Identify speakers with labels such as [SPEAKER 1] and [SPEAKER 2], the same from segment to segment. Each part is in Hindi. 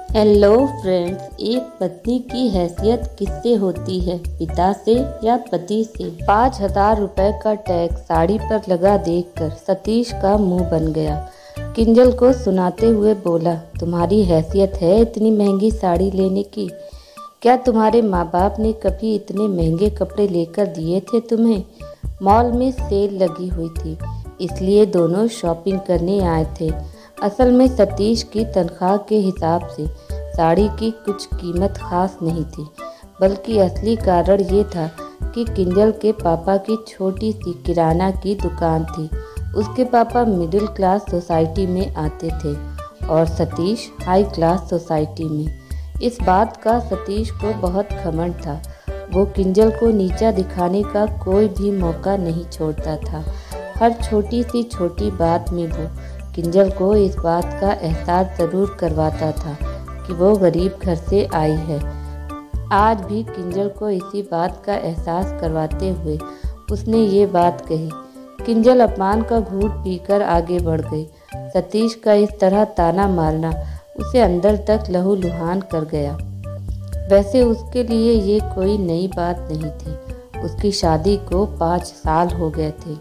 [SPEAKER 1] हेलो फ्रेंड्स, एक पत्नी की हैसियत किससे होती है, पिता से या पति से। 5,000 रुपए का टैक्स साड़ी पर लगा देखकर सतीश का मुंह बन गया। किंजल को सुनाते हुए बोला, तुम्हारी हैसियत है इतनी महंगी साड़ी लेने की? क्या तुम्हारे माँ बाप ने कभी इतने महंगे कपड़े लेकर दिए थे तुम्हें? मॉल में सेल लगी हुई थी, इसलिए दोनों शॉपिंग करने आए थे। असल में सतीश की तनख्वाह के हिसाब से साड़ी की कुछ कीमत खास नहीं थी, बल्कि असली कारण ये था कि किंजल के पापा की छोटी सी किराना की दुकान थी। उसके पापा मिडिल क्लास सोसाइटी में आते थे और सतीश हाई क्लास सोसाइटी में। इस बात का सतीश को बहुत घमंड था। वो किंजल को नीचा दिखाने का कोई भी मौका नहीं छोड़ता था। हर छोटी बात में वो किंजल को इस बात का एहसास ज़रूर करवाता था कि वो गरीब घर से आई है। आज भी किंजल को इसी बात का एहसास करवाते हुए उसने ये बात कही। किंजल अपमान का घूंट पीकर आगे बढ़ गई। सतीश का इस तरह ताना मारना उसे अंदर तक लहूलुहान कर गया। वैसे उसके लिए ये कोई नई बात नहीं थी। उसकी शादी को 5 साल हो गए थे।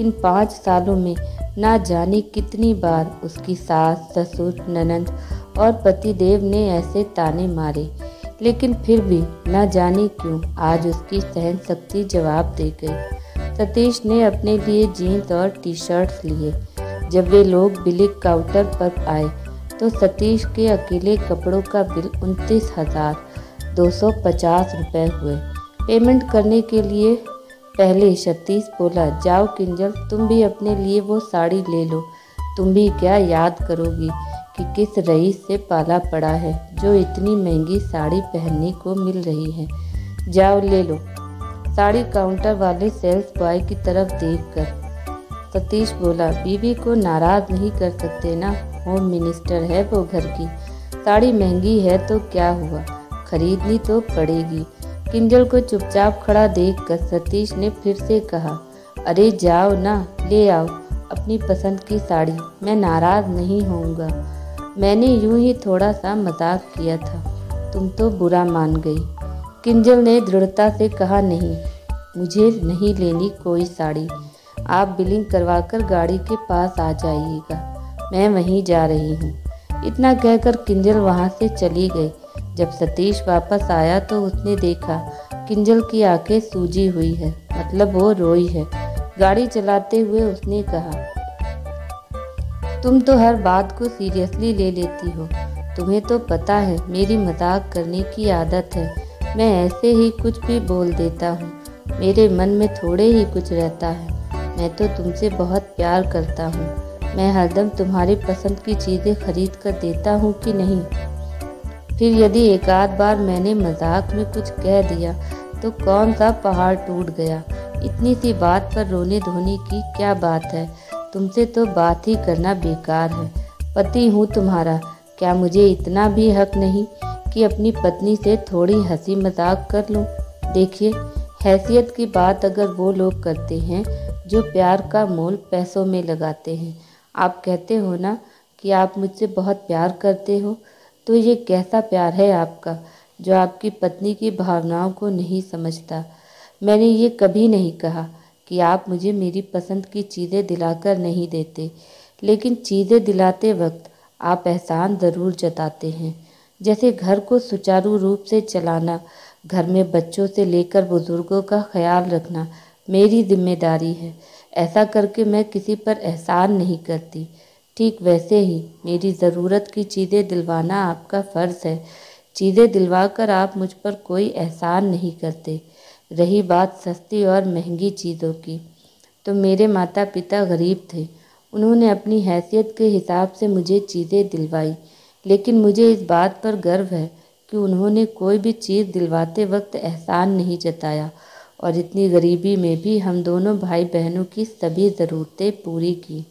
[SPEAKER 1] इन 5 सालों में ना जाने कितनी बार उसकी सास, ससुर, ननंद और पतिदेव ने ऐसे ताने मारे, लेकिन फिर भी ना जाने क्यों आज उसकी सहन शक्ति जवाब दे गई। सतीश ने अपने लिए जीन्स और टी शर्ट्स लिए। जब वे लोग बिलिंग काउंटर पर आए तो सतीश के अकेले कपड़ों का बिल 29,250 रुपये हुए। पेमेंट करने के लिए पहले सतीश बोला, जाओ किंजल, तुम भी अपने लिए वो साड़ी ले लो। तुम भी क्या याद करोगी कि किस रईस से पाला पड़ा है जो इतनी महंगी साड़ी पहनने को मिल रही है। जाओ ले लो। साड़ी काउंटर वाले सेल्स बॉय की तरफ देखकर सतीश बोला, बीवी को नाराज नहीं कर सकते ना, होम मिनिस्टर है वो घर की। साड़ी महंगी है तो क्या हुआ, खरीदनी तो पड़ेगी। किंजल को चुपचाप खड़ा देखकर सतीश ने फिर से कहा, अरे जाओ ना, ले आओ अपनी पसंद की साड़ी, मैं नाराज नहीं होऊंगा। मैंने यूं ही थोड़ा सा मजाक किया था, तुम तो बुरा मान गई। किंजल ने दृढ़ता से कहा, नहीं, मुझे नहीं लेनी कोई साड़ी। आप बिलिंग करवाकर गाड़ी के पास आ जाइएगा, मैं वहीं जा रही हूँ। इतना कहकर किंजल वहाँ से चली गई। जब सतीश वापस आया तो उसने देखा किंजल की आंखें सूजी हुई है, मतलब वो रोई है। गाड़ी चलाते हुए उसने कहा, तुम तो हर बात को सीरियसली ले लेती हो। तुम्हें तो पता है मेरी मजाक करने की आदत है। मैं ऐसे ही कुछ भी बोल देता हूँ, मेरे मन में थोड़े ही कुछ रहता है। मैं तो तुमसे बहुत प्यार करता हूँ। मैं हरदम तुम्हारी पसंद की चीज़ें खरीद कर देता हूँ कि नहीं? फिर यदि एक आध बार मैंने मजाक में कुछ कह दिया तो कौन सा पहाड़ टूट गया? इतनी सी बात पर रोने धोने की क्या बात है? तुमसे तो बात ही करना बेकार है। पति हूँ तुम्हारा, क्या मुझे इतना भी हक नहीं कि अपनी पत्नी से थोड़ी हंसी मजाक कर लूँ? देखिए, हैसियत की बात अगर वो लोग करते हैं जो प्यार का मोल पैसों में लगाते हैं। आप कहते हो ना कि आप मुझसे बहुत प्यार करते हो, तो ये कैसा प्यार है आपका जो आपकी पत्नी की भावनाओं को नहीं समझता? मैंने ये कभी नहीं कहा कि आप मुझे मेरी पसंद की चीज़ें दिलाकर नहीं देते, लेकिन चीज़ें दिलाते वक्त आप एहसान ज़रूर जताते हैं। जैसे घर को सुचारू रूप से चलाना, घर में बच्चों से लेकर बुजुर्गों का ख्याल रखना मेरी जिम्मेदारी है। ऐसा करके मैं किसी पर एहसान नहीं करती। ठीक वैसे ही मेरी ज़रूरत की चीज़ें दिलवाना आपका फ़र्ज़ है। चीज़ें दिलवाकर आप मुझ पर कोई एहसान नहीं करते। रही बात सस्ती और महंगी चीज़ों की, तो मेरे माता पिता गरीब थे। उन्होंने अपनी हैसियत के हिसाब से मुझे चीज़ें दिलवाई, लेकिन मुझे इस बात पर गर्व है कि उन्होंने कोई भी चीज़ दिलवाते वक्त एहसान नहीं जताया और इतनी गरीबी में भी हम दोनों भाई बहनों की सभी ज़रूरतें पूरी की।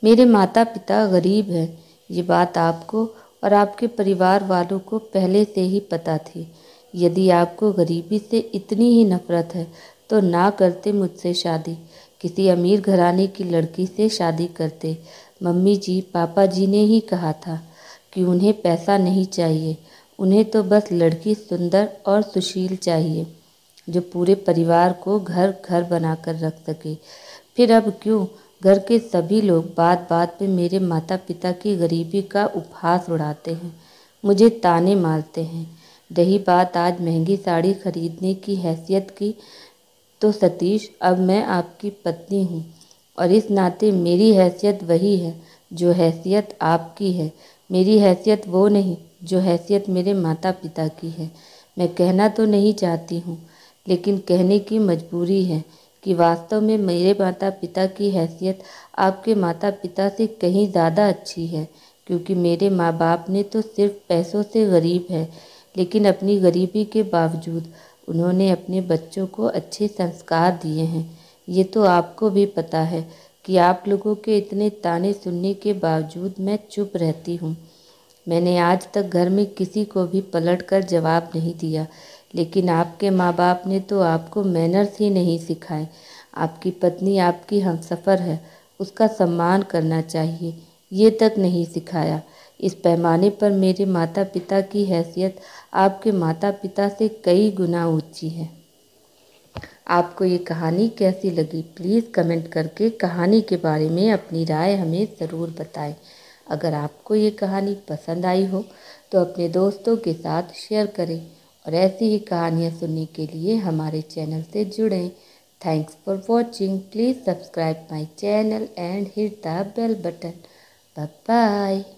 [SPEAKER 1] मेरे माता पिता गरीब हैं, ये बात आपको और आपके परिवार वालों को पहले से ही पता थी। यदि आपको गरीबी से इतनी ही नफरत है तो ना करते मुझसे शादी, किसी अमीर घराने की लड़की से शादी करते। मम्मी जी, पापा जी ने ही कहा था कि उन्हें पैसा नहीं चाहिए, उन्हें तो बस लड़की सुंदर और सुशील चाहिए जो पूरे परिवार को घर घर बनाकर रख सके। फिर अब क्यों घर के सभी लोग बात बात पे मेरे माता पिता की गरीबी का उपहास उड़ाते हैं, मुझे ताने मारते हैं। रही बात आज महंगी साड़ी खरीदने की हैसियत की, तो सतीश अब मैं आपकी पत्नी हूँ और इस नाते मेरी हैसियत वही है जो हैसियत आपकी है। मेरी हैसियत वो नहीं जो हैसियत मेरे माता पिता की है। मैं कहना तो नहीं चाहती हूँ, लेकिन कहने की मजबूरी है कि वास्तव में मेरे माता पिता की हैसियत आपके माता पिता से कहीं ज़्यादा अच्छी है, क्योंकि मेरे माँ बाप ने तो सिर्फ पैसों से गरीब है, लेकिन अपनी गरीबी के बावजूद उन्होंने अपने बच्चों को अच्छे संस्कार दिए हैं। ये तो आपको भी पता है कि आप लोगों के इतने ताने सुनने के बावजूद मैं चुप रहती हूँ। मैंने आज तक घर में किसी को भी पलट कर जवाब नहीं दिया, लेकिन आपके माँ बाप ने तो आपको मैनर्स ही नहीं सिखाए। आपकी पत्नी आपकी हमसफ़र है, उसका सम्मान करना चाहिए, ये तक नहीं सिखाया। इस पैमाने पर मेरे माता पिता की हैसियत आपके माता पिता से कई गुना ऊंची है। आपको ये कहानी कैसी लगी? प्लीज़ कमेंट करके कहानी के बारे में अपनी राय हमें ज़रूर बताएं। अगर आपको ये कहानी पसंद आई हो तो अपने दोस्तों के साथ शेयर करें और ऐसी ही कहानियाँ सुनने के लिए हमारे चैनल से जुड़ें। Thanks for watching. Please subscribe my channel and hit the bell button. Bye bye.